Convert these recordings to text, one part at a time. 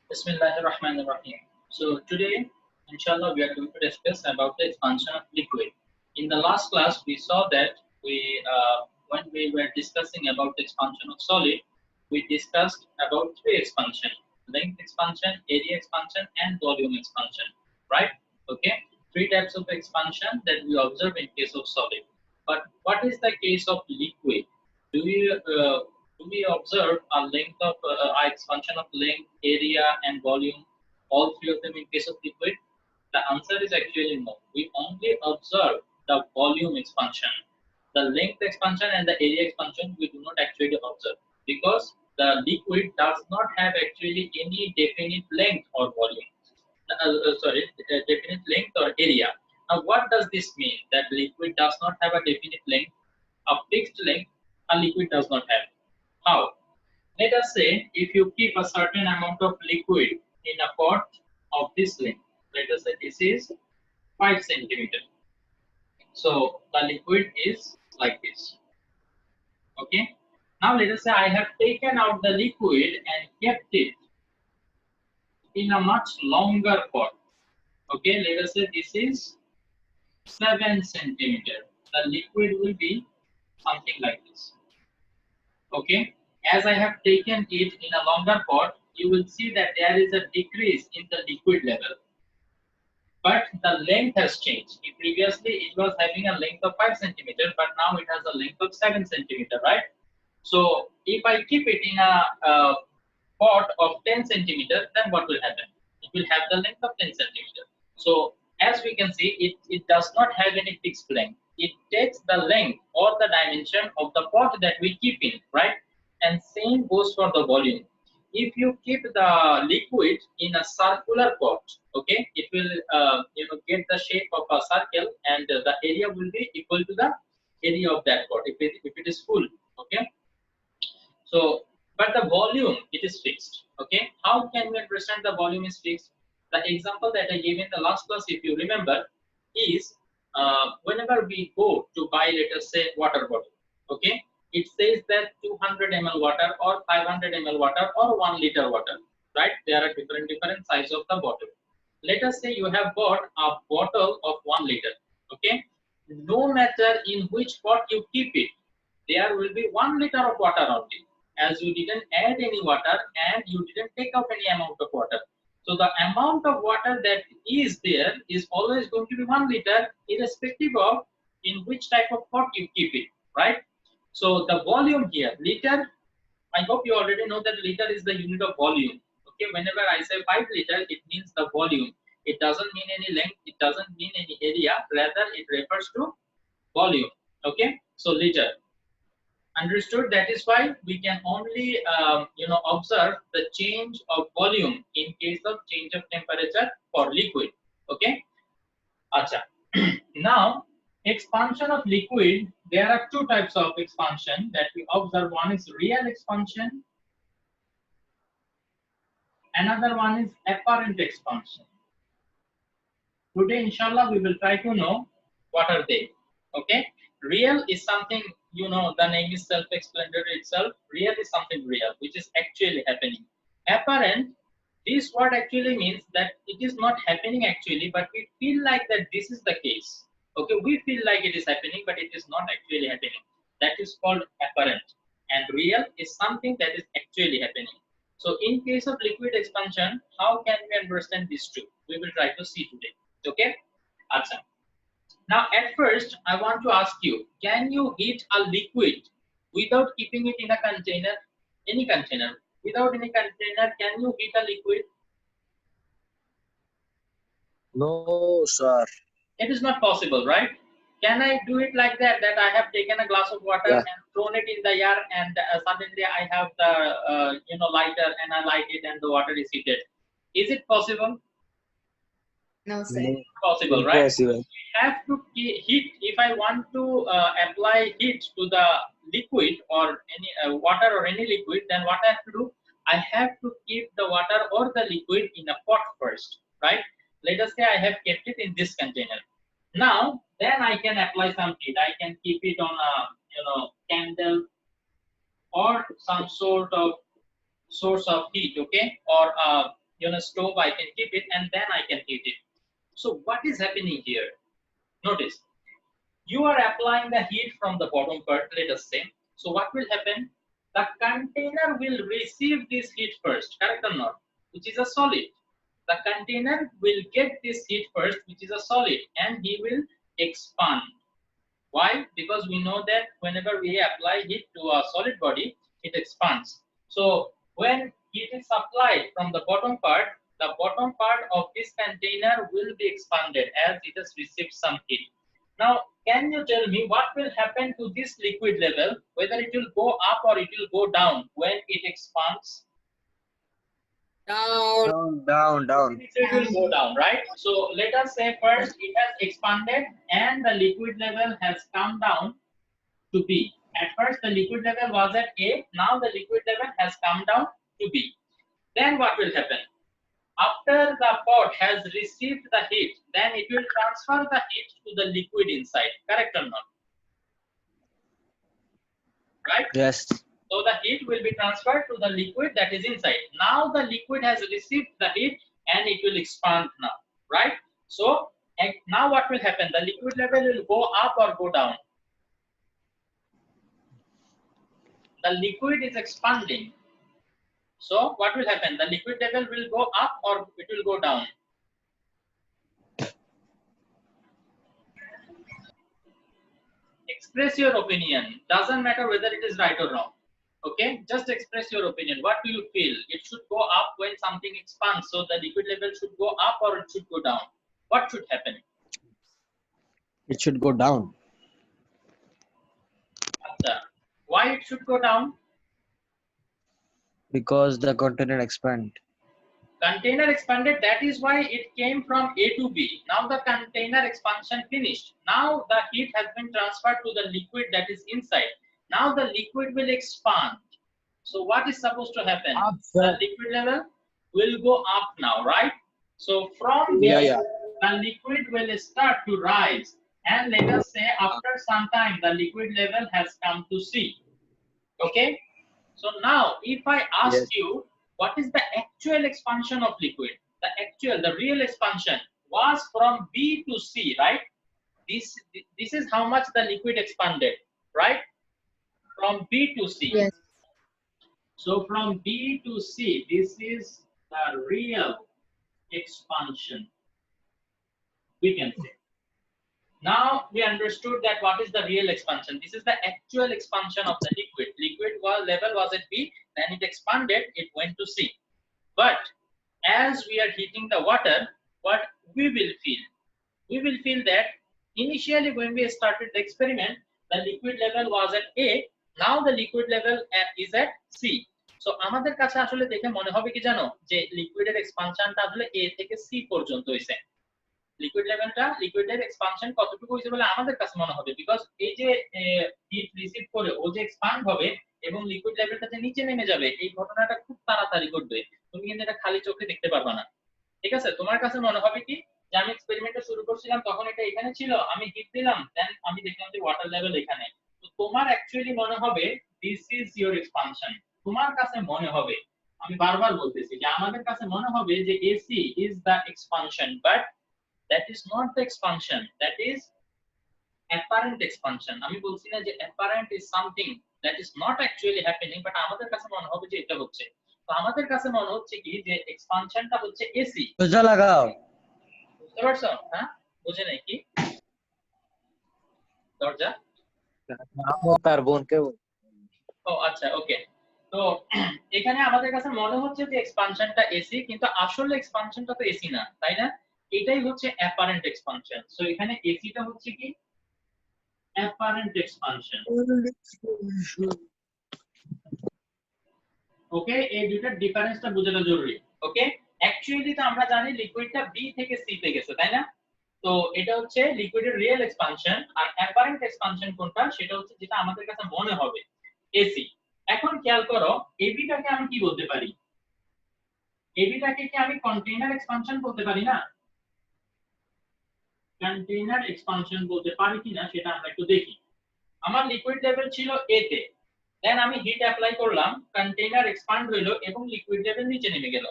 Bismillahirrahmanirrahim. So today, inshallah, we are going to discuss about the expansion of liquid. In the last class, we saw that when we were discussing about the expansion of solid, we discussed about three expansion: length expansion, area expansion, and volume expansion. Right? Okay. Three types of expansion that we observe in case of solid. But what is the case of liquid? Do we observe a length of expansion of length, area, and volume, all three of them in case of liquid? The answer is actually no. We only observe the volume expansion. The length expansion and the area expansion we do not actually observe because the liquid does not have actually any definite length or volume. Definite length or area. Now, what does this mean? That liquid does not have a definite length, a fixed length, a liquid does not have. How? Let us say if you keep a certain amount of liquid in a pot of this length, let us say this is 5 centimeter. So the liquid is like this. Okay. Now let us say I have taken out the liquid and kept it in a much longer pot. Okay, let us say this is 7 centimeter. The liquid will be something like this. Okay, as I have taken it in a longer pot, you will see that there is a decrease in the liquid level. But the length has changed. Previously, it was having a length of 5 centimeter, but now it has a length of 7 centimeter, right? So if I keep it in a pot of 10 centimeter, then what will happen? It will have the length of 10 centimeter. So as we can see, it does not have any fixed length. It takes the length or the dimension of the pot that we keep in, right? And same goes for the volume. If you keep the liquid in a circular pot, okay, it will get the shape of a circle, and the area will be equal to the area of that pot if it is full. Okay, so but the volume, it is fixed. Okay, how can we understand the volume is fixed? The example that I gave in the last class, if you remember, is whenever we go to buy, let us say, water bottle. Okay, it says that 200 ml water or 500 ml water or 1 liter water, right? There are different size of the bottle. Let us say you have bought a bottle of 1 liter. Okay, no matter in which pot you keep it, there will be 1 liter of water only, as you didn't add any water and you didn't take out any amount of water. So the amount of water that is there is always going to be 1 liter, irrespective of in which type of pot you keep it, right? So the volume here, liter, I hope you already know that liter is the unit of volume. Okay, whenever I say 5 liter, it means the volume. It doesn't mean any length, it doesn't mean any area, rather it refers to volume. Okay, so liter. Understood? That is why we can only observe the change of volume in case of change of temperature for liquid. Okay, acha. Now, expansion of liquid, there are two types of expansion that we observe. One is real expansion, another one is apparent expansion. Today, inshallah, we will try to know what are they. Okay, real is something, the name is self-explanatory itself. Real is something real, which is actually happening. Apparent, this word actually means that it is not happening actually, but we feel like that this is the case. Okay, we feel like it is happening, but it is not actually happening. That is called apparent. And real is something that is actually happening. So in case of liquid expansion, how can we understand these two? We will try to see today. Okay, awesome. Now at first I want to ask you, can you heat a liquid without keeping it in a container? Any container, without any container, can you heat a liquid? No, sir. It is not possible, right? Can I do it like that, that I have taken a glass of water Yeah. and thrown it in the air, and suddenly I have the lighter and I light it and the water is heated? Is it possible? No, sir. No. Possible, right? Impossible. I have to heat. If I want to apply heat to the liquid or any water or any liquid, then what I have to do? I have to keep the water or the liquid in a pot first, right? Let us say I have kept it in this container. Now, then I can apply some heat. I can keep it on a candle or some sort of source of heat, okay, or stove, I can keep it and then I can heat it. So what is happening here? Notice, you are applying the heat from the bottom part, let us say. So what will happen? The container will receive this heat first, correct or not? Which is a solid. The container will get this heat first, which is a solid, and he will expand. Why? Because we know that whenever we apply heat to a solid body, it expands. So when heat is applied from the bottom part of this container will be expanded as it has received some heat. Now, can you tell me what will happen to this liquid level, whether it will go up or it will go down when it expands? Down. Down. It will go down, right? So let us say first it has expanded and the liquid level has come down to B. At first the liquid level was at A, now the liquid level has come down to B. Then what will happen? After the pot has received the heat, then it will transfer the heat to the liquid inside, correct or not? Right? Yes. So the heat will be transferred to the liquid that is inside. Now the liquid has received the heat and it will expand now, right? So now what will happen? The liquid level will go up or go down? The liquid is expanding. So what will happen? The liquid level will go up or it will go down? Express your opinion. Doesn't matter whether it is right or wrong. Okay, just express your opinion. What do you feel? It should go up when something expands, so the liquid level should go up or it should go down? What should happen? It should go down. Why it should go down? Because the container expand. Container expanded, that is why it came from A to B. Now the container expansion finished. Now the heat has been transferred to the liquid that is inside. Now the liquid will expand. So what is supposed to happen? The liquid level will go up now, right? So from this, the liquid will start to rise. And let us say after some time, the liquid level has come to C. Okay? So now, if I ask you, what is the actual expansion of liquid? The real expansion was from B to C, right? This is how much the liquid expanded, right? From B to C. Yes. So from B to C, this is the real expansion, we can say. Now we understood that what is the real expansion. This is the actual expansion of the liquid. Liquid level was at B, then it expanded, it went to C. But as we are heating the water, what we will feel? We will feel that initially when we started the experiment, the liquid level was at A, now the liquid level is at C. So আমাদের কাছে আসলে দেখে মনে হবে কি জানো যে লিকুইডের এক্সপানশনটা আসলে A থেকে C পর্যন্ত হইছে। লিকুইডের এক্সপানশন কতটুকু হইছে বলে আমাদের কাছে মনে হবে, বিকজ এই যে হিট রিসিভ করে ও যে এক্সপান্ড হবে এবং লিকুইড লেভেলটা যে নিচে নেমে যাবে, এই ঘটনাটা খুব তাড়াতাড়ি ঘটবে। তুমি কিন্তু এটা খালি চোখে দেখতে পারবা না, ঠিক আছে? তোমার কাছে মনে হবে কি যে আমি এক্সপেরিমেন্টটা শুরু করছিলাম তখন এটা এখানে ছিল, আমি হিট দিলাম, দেন আমি দেখলাম যে ওয়াটার লেভেল এখানে। তো তোমার অ্যাকচুয়ালি মনে হবে দিস ইজ ইওর এক্সপানশন। তোমার কাছে মনে হবে, আমি বারবার বলতেছি যে আমাদের কাছে মনে হবে যে AC is the expansion, but that is not the expansion, that is apparent expansion. আমি বলছি না যে apparent is something that is not actually happening, but আমাদের কাছে মনে হবে যে এটা হচ্ছে। তো আমাদের কাছে মনে হচ্ছে কি যে এক্সপানশনটা হচ্ছে এসি। দরজা লাগাও। বুঝতে পারছো? হ্যাঁ, বুঝে নাই কি দরজা? তার বোনকে। ও আচ্ছা, ওকে। তো এখানে আমাদের কাছে মনে হচ্ছে যে এক্সপানশনটা এসি, কিন্তু আসলে এক্সপানশনটা তো এসি না, তাই না? এটাই হচ্ছে অ্যাপারেন্ট এক্সপানশন। সো এখানে এসিটা হচ্ছে কি apparent expansion. ওকে, এই দুইটার ডিফারেন্সটা বোঝাটা জরুরি। ওকে, অ্যাকচুয়ালি তো আমরা জানি লিকুইডটা বি থেকে সি তে গেছে, তাই না? তো এটা হচ্ছে লিকুইডের রিয়েল এক্সপানশন, আর অ্যাপারেন্ট এক্সপানশন কোনটা সেটা হচ্ছে যেটা আমাদের কাছে মনে হবে এসি। এখন খেয়াল করো, এবিটাকে আমি কি বলতে পারি? এবিটাকে কি আমি কন্টেইনার এক্সপানশন বলতে পারি না? কন্টেইনার এক্সপানশন বলতে পারি কিনা সেটা আমরা একটু দেখি। আমার লিকুইড লেভেল ছিল এ তে, দেন আমি হিট অ্যাপ্লাই করলাম, কন্টেইনার এক্সপান্ড হইলো এবং লিকুইড লেভেল নিচে নেমে গেল।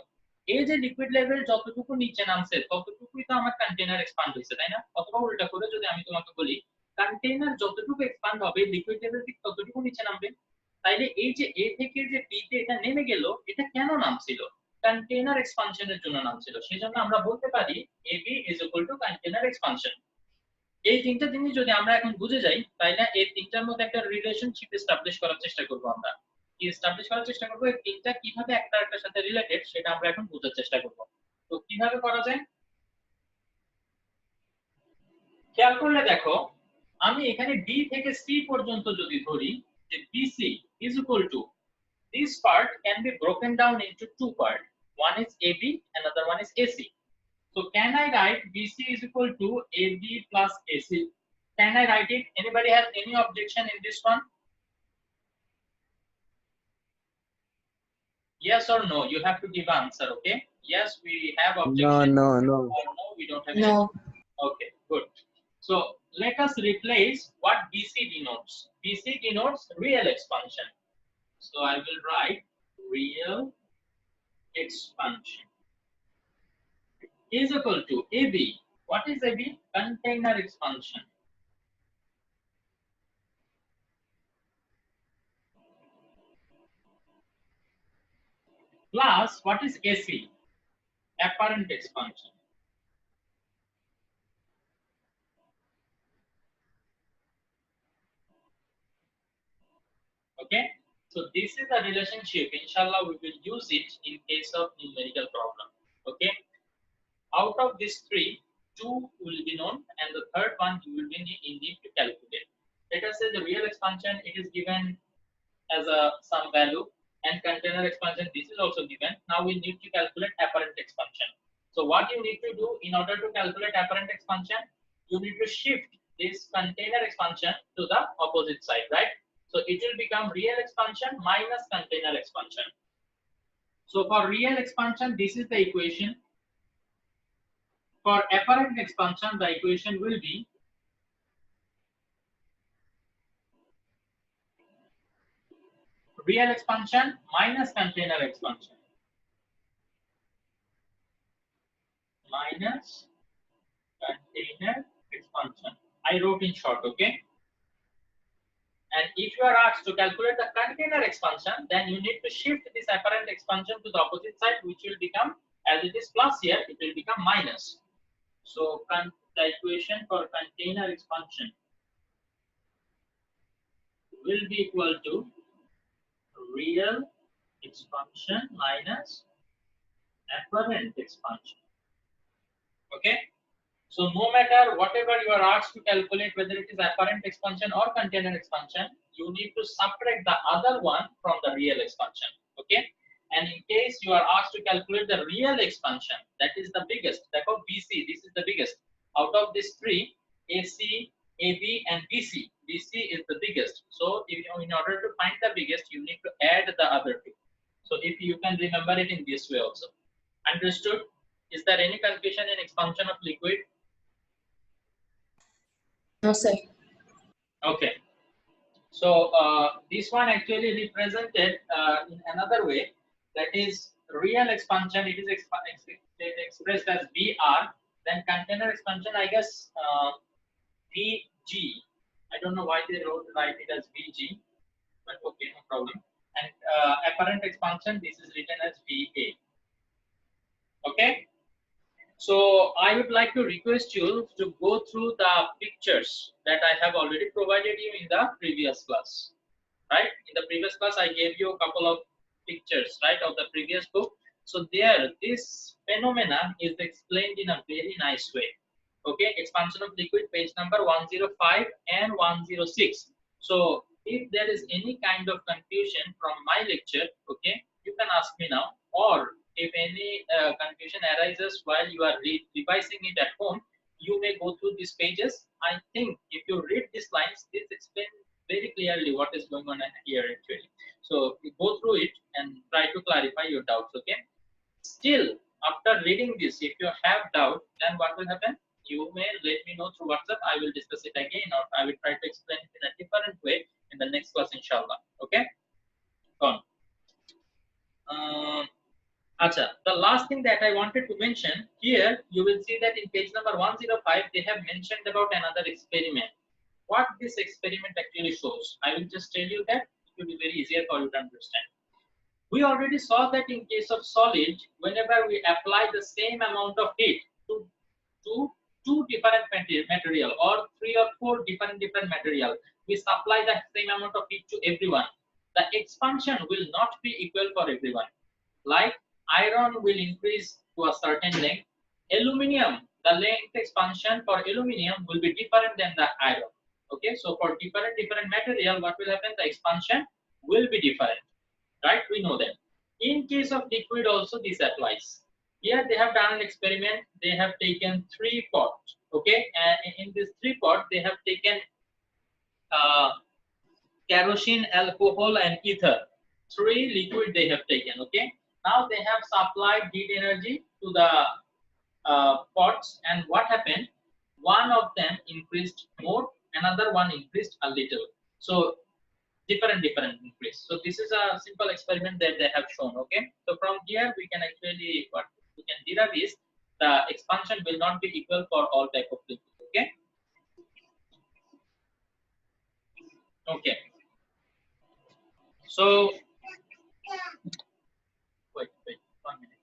এই যে লিকুইড লেভেল যতটুকু নিচে নামছে ততটুকুই তো আমার কন্টেইনার এক্সপান্ড হয়েছে, তাই না? অথবা উল্টা করে যদি আমি তোমাকে বলি কন্টেইনার যতটুকু এক্সপান্ড হবে লিকুইড লেভেল ঠিক ততটুকু নিচে নামবে। তাইলে এই যে এ থেকে যে বি তে এটা নেমে গেল, এটা কেন নামছিল? কন্টেইনার এক্সপানশনের জন্য নামছিল। সেজন্য আমরা বলতে পারি AB is equal to container expansion. এই তিনটা জিনিস যদি আমরা এখন বুঝে যাই, তাইলে এই তিনটার মধ্যে একটা রিলেশনশিপ এস্টাবলিশ করার চেষ্টা করব। আমরা কি এস্টাবলিশ করার চেষ্টা করব? এই তিনটা কিভাবে একটা একটার সাথে রিলেটেড সেটা আমরা এখন বোঝার চেষ্টা করব। তো কিভাবে করা যায় খেয়াল করলে দেখো, আমি এখানে বি থেকে সি পর্যন্ত যদি ধরি যে BC is equal to this part can be broken down into two parts. One is AB, another one is AC. So can I write BC is equal to AB plus AC? Can I write it? Anybody has any objection in this one? Yes or no? You have to give answer, okay? Yes, we have objection. No. Or no, we don't have No. any. Okay, good. So let us replace what BC denotes. BC denotes real expansion. So I will write real expansion is equal to AB. What is AB? Container expansion. Plus, what is AC? Apparent expansion. Okay. So this is a relationship. Inshallah, we will use it in case of numerical problem. Okay. Out of these three, two will be known, and the third one you will be need to calculate. Let us say the real expansion, it is given as a some value, and container expansion, this is also given. Now we need to calculate apparent expansion. So what you need to do in order to calculate apparent expansion, you need to shift this container expansion to the opposite side, right? So it will become real expansion minus container expansion. So for real expansion, this is the equation. For apparent expansion, the equation will be real expansion minus container expansion minus container expansion. I wrote in short, okay? And if you are asked to calculate the container expansion, then you need to shift this apparent expansion to the opposite side, which will become, as it is plus here, it will become minus. So the equation for container expansion will be equal to real expansion minus apparent expansion. Okay. So no matter whatever you are asked to calculate, whether it is apparent expansion or container expansion, you need to subtract the other one from the real expansion. Okay. And in case you are asked to calculate the real expansion, that is the biggest. Therefore, BC, this is the biggest. Out of these three, AC, AB, and BC, BC is the biggest. So if you, in order to find the biggest, you need to add the other two. So if you can remember it in this way also. Understood? Is there any confusion in expansion of liquid? No, sir. Okay. So this one actually represented in another way, that is real expansion. It is expressed as BR. Then container expansion, I guess VG. I don't know why they write it as VG, but okay, no problem. And apparent expansion, this is written as VA. Okay. So I would like to request you to go through the pictures that I have already provided you in the previous class. Right? In the previous class, I gave you a couple of pictures, right, of the previous book. So there, this phenomena is explained in a very nice way. Okay, expansion of liquid, page number 105 and 106. So if there is any kind of confusion from my lecture, okay, you can ask me now, or if any confusion arises while you are revising it at home, you may go through these pages. I think if you read these lines, this explains very clearly what is going on here actually. So you go through it and try to clarify your doubts, okay? Still, after reading this, if you have doubt, then what will happen? You may let me know through WhatsApp. I will discuss it again, or I will try to explain it in a different way in the next class, inshallah. Okay? Go on. Acha, the last thing that I wanted to mention here, you will see that in page number 105, they have mentioned about another experiment. What this experiment actually shows, I will just tell you that it will be very easier for you to understand. We already saw that in case of solid, whenever we apply the same amount of heat to two different material or three or four different material, we supply the same amount of heat to everyone. The expansion will not be equal for everyone. Like iron will increase to a certain length. Aluminium, the length expansion for aluminium will be different than the iron. Okay, so for different material, what will happen? The expansion will be different, right? We know that. In case of liquid, also this applies. Here they have done an experiment. They have taken 3 pots. Okay, and in these 3 pots, they have taken uh, kerosene, alcohol, and ether. 3 liquid they have taken. Okay. Now they have supplied heat energy to the pots, and what happened? One of them increased more, another one increased a little. So different increase. So this is a simple experiment that they have shown. Okay. So from here we can actually what we can derive is the expansion will not be equal for all type of liquid. Okay. Okay. So wait 1 minute.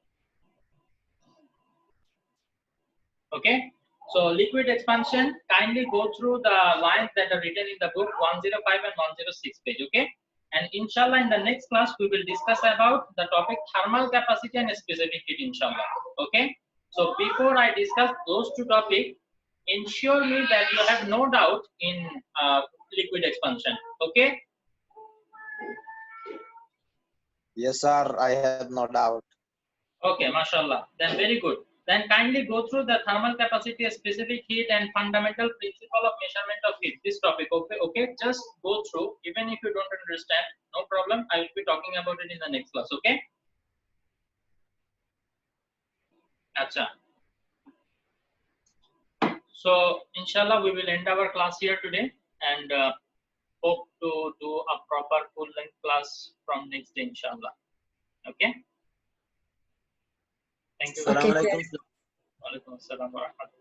Okay, so liquid expansion, kindly go through the lines that are written in the book 105 and 106 page. Okay, and inshallah in the next class we will discuss about the topic thermal capacity and specific heat, inshallah. Okay, so before I discuss those 2 topics, ensure me that you have no doubt in liquid expansion. Okay. Yes, sir. I have no doubt. Okay, mashallah. Then very good. Then kindly go through the thermal capacity, specific heat, and fundamental principle of measurement of heat. This topic, okay? Okay, just go through. Even if you don't understand, no problem. I will be talking about it in the next class. Okay? Acha. So, inshallah, we will end our class here today, and hope to do a proper full-length class from next day, inshallah. Okay? Thank you. Okay, Assalamualaikum. Walaikum assalam wa rahmatullah.